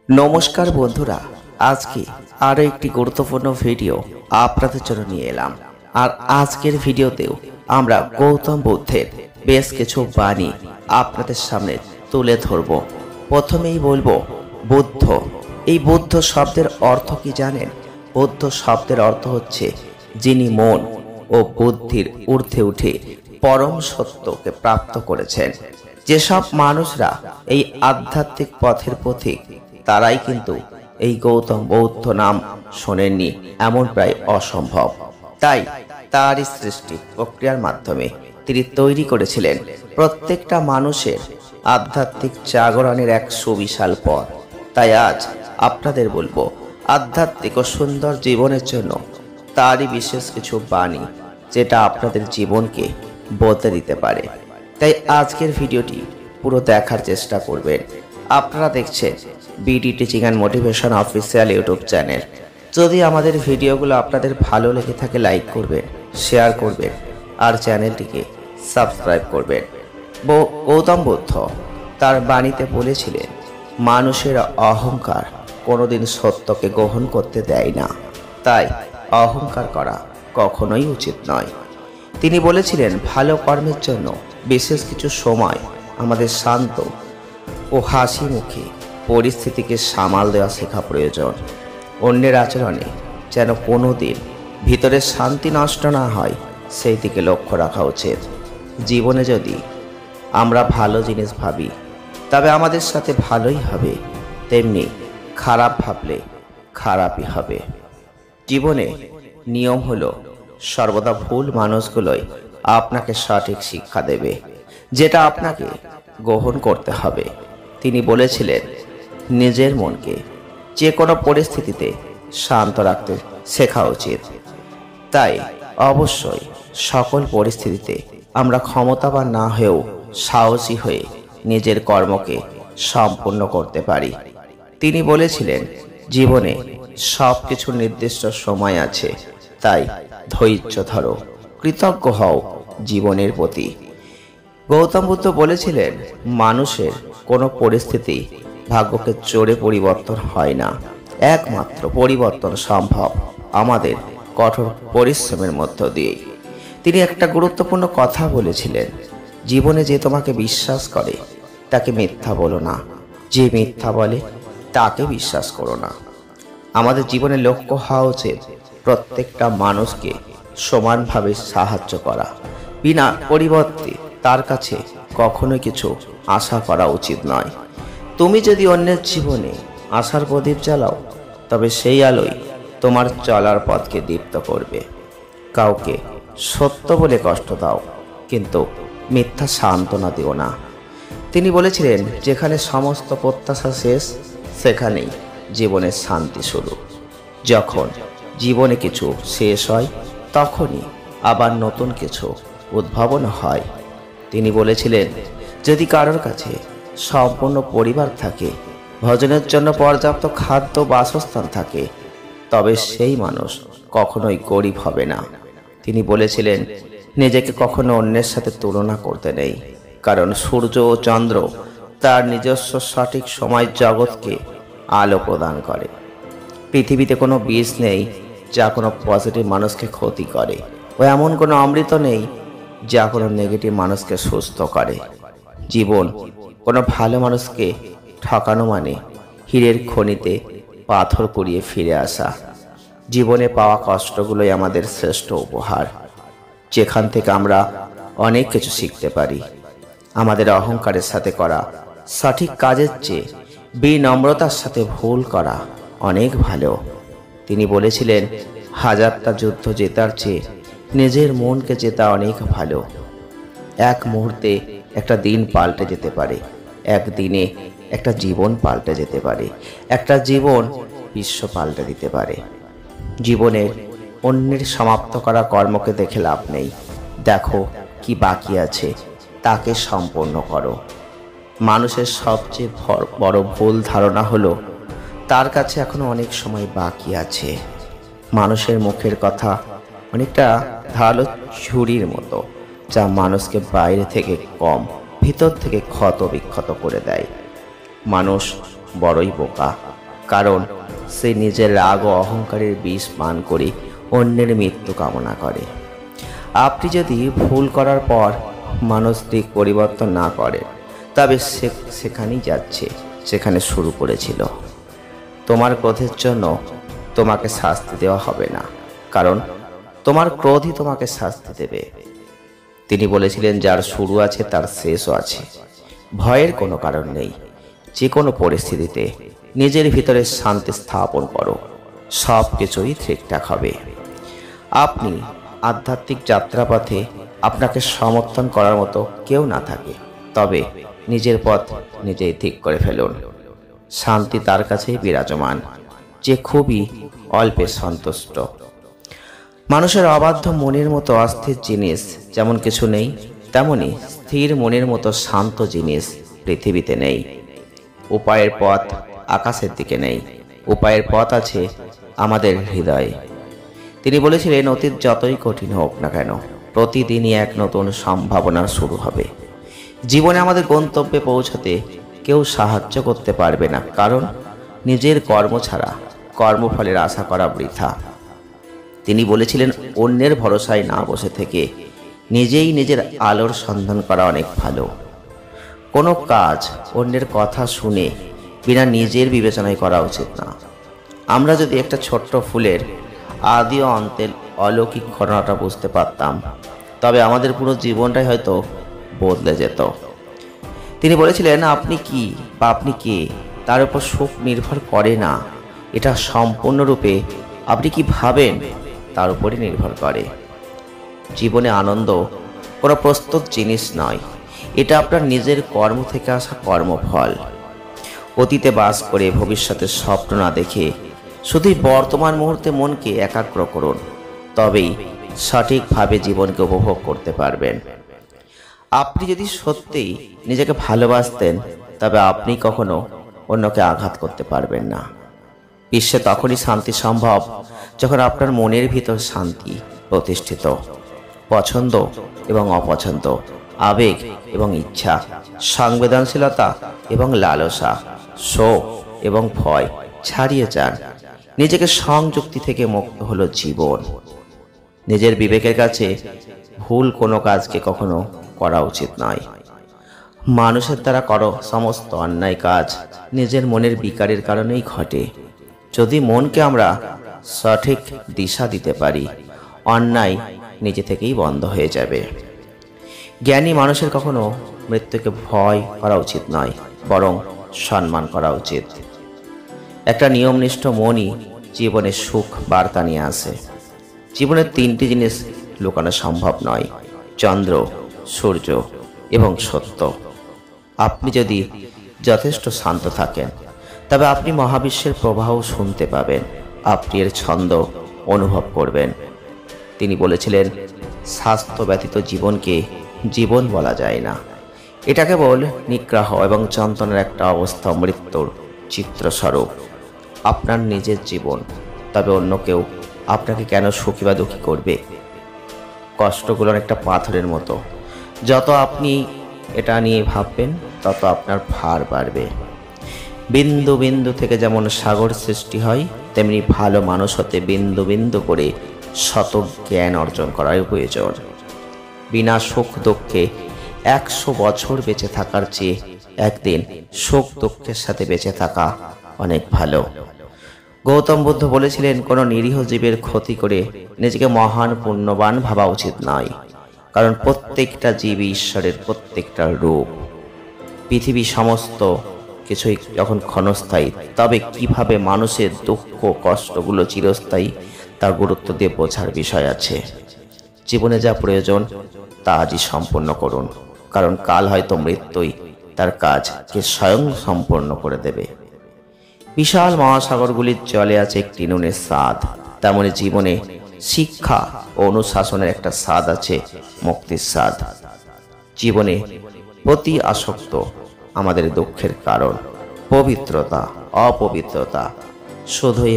নমস্কার বন্ধুরা, আজকে আরো একটি গুরুত্বপূর্ণ ভিডিও আপনাদের জন্য নিয়ে এলাম। আর আজকের ভিডিওতেও আমরা গৌতম বুদ্ধের বেশ কিছু বাণী আপনাদের সামনে তুলে ধরব। প্রথমেই বলবো বুদ্ধ। এই বুদ্ধ শব্দের অর্থ কি জানেন? বুদ্ধ শব্দের অর্থ হচ্ছে যিনি মন ও বুদ্ধির ঊর্ধ্বে উঠে পরম সত্যকে প্রাপ্ত করেছেন। যেসব মানুষরা এই আধ্যাত্মিক পথের পথিক, তারাই কিন্তু এই গৌতম বৌদ্ধ নাম শোনেননি এমন প্রায় অসম্ভব। তাই তারই সৃষ্টি প্রক্রিয়ার মাধ্যমে তিনি তৈরি করেছিলেন প্রত্যেকটা মানুষের আধ্যাত্মিক জাগরণের এক সুবিশাল পথ। তাই আজ আপনাদের বলবো আধ্যাত্মিক ও সুন্দর জীবনের জন্য তারই বিশেষ কিছু বাণী, যেটা আপনাদের জীবনকে বদলে দিতে পারে। তাই আজকের ভিডিওটি পুরো দেখার চেষ্টা করবেন। আপনারা দেখছেন BD teaching and motivation official YouTube channel. যদি আমাদের ভিডিওগুলো আপনাদের ভালো লেগে থাকে, লাইক করবেন, শেয়ার করবেন আর চ্যানেলটিকে সাবস্ক্রাইব করবেন। গৌতম বুদ্ধ তার বাণীতে বলেছিলেন, মানুষের অহংকার কোনোদিন সত্যকে গ্রহণ করতে দেয় না, তাই অহংকার করা কখনোই উচিত নয়। তিনি বলেছিলেন, ভালো কর্মের জন্য বিশেষ কিছু সময় আমাদের শান্ত ও হাসি মুখে পরিস্থিতিকে সামাল দেওয়া শেখা প্রয়োজন। অন্যের আচরণে যেন কোনো দিন ভিতরের শান্তি নষ্ট না হয়, সেই দিকে লক্ষ্য রাখা উচিত। জীবনে যদি আমরা ভালো জিনিস ভাবি, তবে আমাদের সাথে ভালোই হবে, তেমনি খারাপ ভাবলে খারাপই হবে। জীবনে নিয়ম হলো, সর্বদা ভুল মানুষগুলোই আপনাকে সঠিক শিক্ষা দেবে, যেটা আপনাকে গ্রহণ করতে হবে। তিনি বলেছিলেন, নিজের মনকে যে কোনো পরিস্থিতিতে শান্ত রাখতে শেখা উচিত। তাই অবশ্যই সকল পরিস্থিতিতে আমরা ক্ষমতাবান না হয়েও সাহসী হয়ে নিজের কর্মকে সম্পূর্ণ করতে পারি। তিনি বলেছিলেন, জীবনে সব কিছুর নির্দিষ্ট সময় আছে, তাই ধৈর্য ধরো, কৃতজ্ঞ হও জীবনের প্রতি। গৌতম বুদ্ধ বলেছিলেন, মানুষের কোনো পরিস্থিতি ভাগ্যকে জোরে পরিবর্তন হয় না, একমাত্র পরিবর্তন সম্ভব আমাদের কঠোর পরিশ্রমের মধ্য দিয়েই। তিনি একটা গুরুত্বপূর্ণ কথা বলেছিলেন, জীবনে যে তোমাকে বিশ্বাস করে তাকে মিথ্যা বলো না, যে মিথ্যা বলে তাকে বিশ্বাস করো না। আমাদের জীবনের লক্ষ্য হওয়া উচিত প্রত্যেকটা মানুষকে সমানভাবে সাহায্য করা, বিনা পরিবর্তে তার কাছে কখনোই কিছু আশা করা উচিত নয়। তুমি যদি অন্যের জীবনে আশার প্রদীপ জ্বালাও, তবে সেই আলোই তোমার চলার পথকে দীপ্ত করবে। কাউকে সত্য বলে কষ্ট দাও, কিন্তু মিথ্যা সান্ত্বনা দিও না। তিনি বলেছিলেন, যেখানে সমস্ত প্রত্যাশা শেষ, সেখানেই জীবনের শান্তি শুরু। যখন জীবনে কিছু শেষ হয়, তখনই আবার নতুন কিছু উদ্ভাবন হয়। তিনি বলেছিলেন, যদি কারোর কাছে সম্পূর্ণ পরিবার থাকে, ভোজনের জন্য পর্যাপ্ত খাদ্য, বাসস্থান থাকে, তবে সেই মানুষ কখনোই গরিব হবে না। তিনি বলেছিলেন, নিজেকে কখনো অন্যের সাথে তুলনা করতে নেই, কারণ সূর্য ও চন্দ্র তার নিজস্ব সঠিক সময় জগৎকে আলো প্রদান করে। পৃথিবীতে কোনো বিষ নেই যা কোনো পজিটিভ মানুষকে ক্ষতি করে, ও এমন কোনো অমৃত নেই যা কোনো নেগেটিভ মানুষকে সুস্থ করে। জীবন কোনো ভালো মানুষকে ঠকানো মানে হীরের খনিতে পাথর কুড়িয়ে ফিরে আসা। জীবনে পাওয়া কষ্টগুলোই আমাদের শ্রেষ্ঠ উপহার, যেখান থেকে আমরা অনেক কিছু শিখতে পারি। আমাদের অহংকারের সাথে করা সঠিক কাজের চেয়ে বিনম্রতার সাথে ভুল করা অনেক ভালো। তিনি বলেছিলেন, হাজারটা যুদ্ধ জেতার চেয়ে নিজের মনকে জেতা অনেক ভালো। এক মুহূর্তে একটা দিন পাল্টে যেতে পারে, একদিনে একটা জীবন পাল্টে যেতে পারে, একটা জীবন বিশ্ব পাল্টে দিতে পারে। জীবনের অন্যের সমাপ্ত করা কর্মকে দেখে লাভ নেই, দেখো কি বাকি আছে, তাকে সম্পূর্ণ করো। মানুষের সবচেয়ে বড় ভুল ধারণা হলো তার কাছে এখনো অনেক সময় বাকি আছে। মানুষের মুখের কথা অনেকটা ধারালো ছুরির মতো, যা মানুষকে বাইরে থেকে কম, ভিতর থেকে ক্ষত বিক্ষত করে দেয়। মানুষ বড়ই বোকা, কারণ সে নিজের রাগ ও অহংকারের বিষ পান করে অন্যের মৃত্যু কামনা করে। আপনি যদি ভুল করার পর মানসিক পরিবর্তন না করে, তবে সে সেখানেই যাচ্ছে সেখানে শুরু করেছিল। তোমার ক্রোধের জন্য তোমাকে শাস্তি দেওয়া হবে না, কারণ তোমার ক্রোধই তোমাকে শাস্তি দেবে। তিনি বলেছিলেন, যার শুরু আছে তার শেষও আছে। ভয়ের কোনো কারণ নেই। যে কোনো পরিস্থিতিতে নিজের ভিতরে শান্তি স্থাপন করো, সব কিছুই ঠিকঠাক হবে। আপনি আধ্যাত্মিক যাত্রাপথে আপনাকে সমর্থন করার মতো কেউ না থাকে, তবে নিজের পথ নিজেই ঠিক করে ফেলুন। শান্তি তার কাছেই বিরাজমান, যে খুবই অল্পে সন্তুষ্ট। মানুষের অবাধ্য মনের মতো অস্থির জিনিস যেমন কিছু নেই, তেমনি স্থির মনের মতো শান্ত জিনিস পৃথিবীতে নেই। উপায়ের পথ আকাশের দিকে নেই, উপায়ের পথ আছে আমাদের হৃদয়ে। তিনি বলেছিলেন, অতীত যতই কঠিন হোক না কেন, প্রতিদিনই এক নতুন সম্ভাবনার শুরু হবে। জীবনে আমাদের গন্তব্যে পৌঁছাতে কেউ সাহায্য করতে পারবে না, কারণ নিজের কর্ম ছাড়া কর্মফলের আশা করা বৃথা। তিনি বলেছিলেন, অন্যের ভরসায় না বসে থেকে নিজেই নিজের আলোর সন্ধান করা অনেক ভালো। কোনো কাজ অন্যের কথা শুনে বিনা নিজের বিবেচনায় করা উচিত না। আমরা যদি একটা ছোট্ট ফুলের আদি ও অন্তের অলৌকিক ঘটনাটা বুঝতে পারতাম, তবে আমাদের পুরো জীবনটাই হয়তো বদলে যেত। তিনি বলেছিলেন, আপনি কি বা আপনি কে তার উপর সুখ নির্ভর করে না, এটা সম্পূর্ণরূপে আপনি কি ভাবেন তার উপরই নির্ভর করে। জীবনে আনন্দ কোনো প্রস্তুত জিনিস নয়, এটা আপনার নিজের কর্ম থেকে আসা কর্মফল। অতীতে বাস করে ভবিষ্যতের স্বপ্ন না দেখে শুধুই বর্তমান মুহূর্তে মনকে একাগ্র করুন, তবেই সঠিকভাবে জীবনকে উপভোগ করতে পারবেন। আপনি যদি সত্যিই নিজেকে ভালোবাসতেন, তবে আপনি কখনো অন্যকে আঘাত করতে পারবেন না। বিশ্বে তখনই শান্তি সম্ভব যখন আপনার মনের ভিতর শান্তি প্রতিষ্ঠিত। পছন্দ এবং অপছন্দ, আবেগ এবং ইচ্ছা, সংবেদনশীলতা এবং লালসা, শোক এবং ভয় ছাড়িয়ে যান। নিজেকে সংযুক্তি থেকে মুক্ত হলো জীবন। নিজের বিবেকের কাছে ভুল কোনো কাজকে কখনো করা উচিত নয়। মানুষের দ্বারা করো সমস্ত অন্যায় কাজ নিজের মনের বিকারের কারণেই ঘটে। যদি মনকে আমরা সঠিক দিশা দিতে পারি, অন্যায় নিজে থেকেই বন্ধ হয়ে যাবে। জ্ঞানী মানুষের কখনো মৃত্যুকে ভয় করা উচিত নয়, বরং সম্মান করা উচিত। একটা নিয়মনিষ্ঠ মনই জীবনে সুখ বার্তা নিয়ে আসে। জীবনের তিনটি জিনিস লুকানো সম্ভব নয়: চন্দ্র, সূর্য এবং সত্য। আপনি যদি যথেষ্ট শান্ত থাকেন, তবে আপনি মহাবিশ্বের প্রবাহ শুনতে পাবেন, আপনি এর ছন্দ অনুভব করবেন। তিনি বলেছিলেন, স্বাস্থ্য ব্যতীত জীবনকে জীবন বলা যায় না। এটা কেবল নিগ্রহ এবং যন্ত্রণার একটা অবস্থা, মৃত্যুর চিত্রস্বরূপ। আপনার নিজের জীবন, তবে অন্য কেউ আপনাকে কেন সুখী বা দুঃখী করবে? কষ্টগুলোর একটা পাথরের মতো, যত আপনি এটা নিয়ে ভাববেন তত আপনার ভার বাড়বে। বিন্দু বিন্দু থেকে যেমন সাগর সৃষ্টি হয়, তেমনি ভালো মানুষ হতে বিন্দু বিন্দু করে শত জ্ঞান অর্জন করার প্রয়োজন। বিনা সুখ দুঃখে 100 বছর বেঁচে থাকার চেয়ে একদিন সুখ দুঃখের সাথে বেঁচে থাকা অনেক ভালো। গৌতম বুদ্ধ বলেছিলেন, কোনো নিরীহ জীবের ক্ষতি করে নিজেকে মহান পুণ্যবান ভাবা উচিত নয়, কারণ প্রত্যেকটা জীব ঈশ্বরের প্রত্যেকটা রূপ। পৃথিবী সমস্ত কিছুই যখন ক্ষণস্থায়ী, তবে কিভাবে মানুষের দুঃখ কষ্টগুলো চিরস্থায়ী তা গুরুত্ব দিয়ে বোঝার বিষয় আছে। জীবনে যা প্রয়োজন তা আজই সম্পূর্ণ করুন, কারণ কাল হয়তো মৃত্যুই তার কাজকে স্বয়ং সম্পূর্ণ করে দেবে। বিশাল মহাসাগরগুলির জলে আছে একটি নুনের স্বাদ, তেমনি জীবনে শিক্ষা ও অনুশাসনের একটা স্বাদ আছে, মুক্তির স্বাদ। জীবনে প্রতি আসক্ত আমাদের দুঃখের কারণ। পবিত্রতা, অপবিত্রতা শুধুই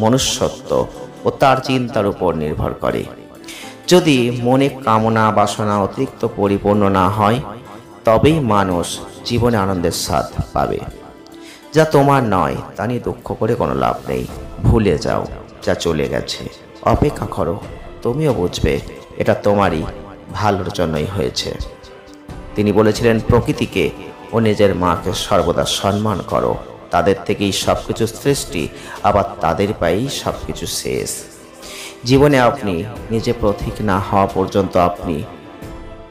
মনুষ্যত্ব ও তার চিন্তার উপর নির্ভর করে। যদি মনে কামনা বাসনা অতিরিক্ত পরিপূর্ণ না হয়, তবেই মানুষ জীবনে আনন্দের স্বাদ পাবে। যা তোমার নয় তা নিয়ে দুঃখ করে কোনো লাভ নেই। ভুলে যাও যা চলে গেছে। অপেক্ষা করো, তুমিও বুঝবে এটা তোমারই ভালোর জন্যই হয়েছে। তিনি বলেছিলেন, প্রকৃতিকে ও নিজের মাকে সর্বদা সম্মান করো। তাদের থেকেই সবকিছু সৃষ্টি, আবার তাদের পায়েই সবকিছু শেষ। জীবনে আপনি নিজে পথিক না হওয়া পর্যন্ত আপনি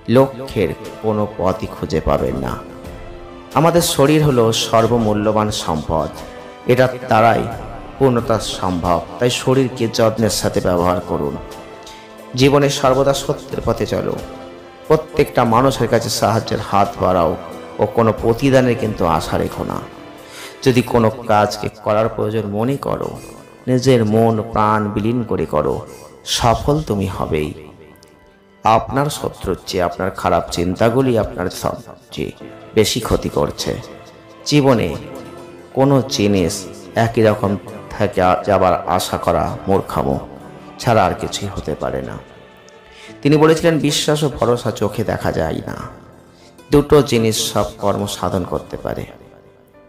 লক্ষ্যের কোনো পথই খুঁজে পাবেন না। আমাদের শরীর হলো সর্বমূল্যবান সম্পদ। এটার দ্বারাই পূর্ণতা সম্ভব। তাই শরীরকে যত্নের সাথে ব্যবহার করুন। জীবনে সর্বদা সত্যের পথে চলো। প্রত্যেকটা মানুষের কাছে সাহায্যের হাত বাড়াও ও কোনো প্রতিদানের কিন্তু আশা রেখো না। যদি কোনো কাজকে করার প্রয়োজন মনে করো, নিজের মন প্রাণ বিলীন করে করো, সফল তুমি হবেই। আপনার শত্রুর চেয়ে আপনার খারাপ চিন্তাগুলি আপনার সবচেয়ে বেশি ক্ষতি করছে। জীবনে কোনো জিনিস একই রকম থেকে যাবার আশা করা মূর্খামো ছাড়া আর কিছুই হতে পারে না। তিনি বলেছিলেন, বিশ্বাস ও ভরসা চোখে দেখা যায় না। দুটো জিনিস সব কর্ম সাধন করতে পারে।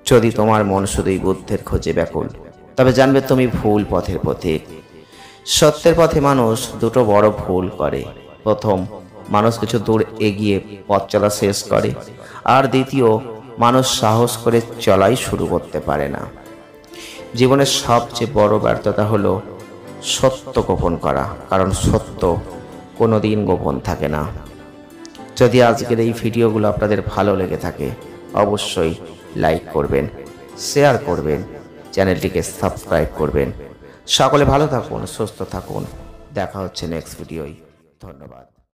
যদি তোমার মন শুধুই বুদ্ধের খোঁজে ব্যাকুল, তবে জানবে তুমি ভুল পথের পথিক। সত্যের পথে মানুষ দুটো বড় ভুল করে। প্রথম, মানুষ কিছু দূর এগিয়ে পথ চলা শেষ করে, আর দ্বিতীয়, মানুষ সাহস করে চলাই শুরু করতে পারে না। জীবনের সবচেয়ে বড় ব্যর্থতা হলো সত্য গোপন করা, কারণ সত্য কোনোদিন গোপন থাকে না। যদি আজকের এই ভিডিওগুলো আপনাদের ভালো লেগে থাকে, অবশ্যই লাইক করবেন, শেয়ার করবেন, চ্যানেলটিকে সাবস্ক্রাইব করবেন। সকলে ভালো থাকুন, সুস্থ থাকুন। দেখা হচ্ছে নেক্সট ভিডিওয়। ধন্যবাদ।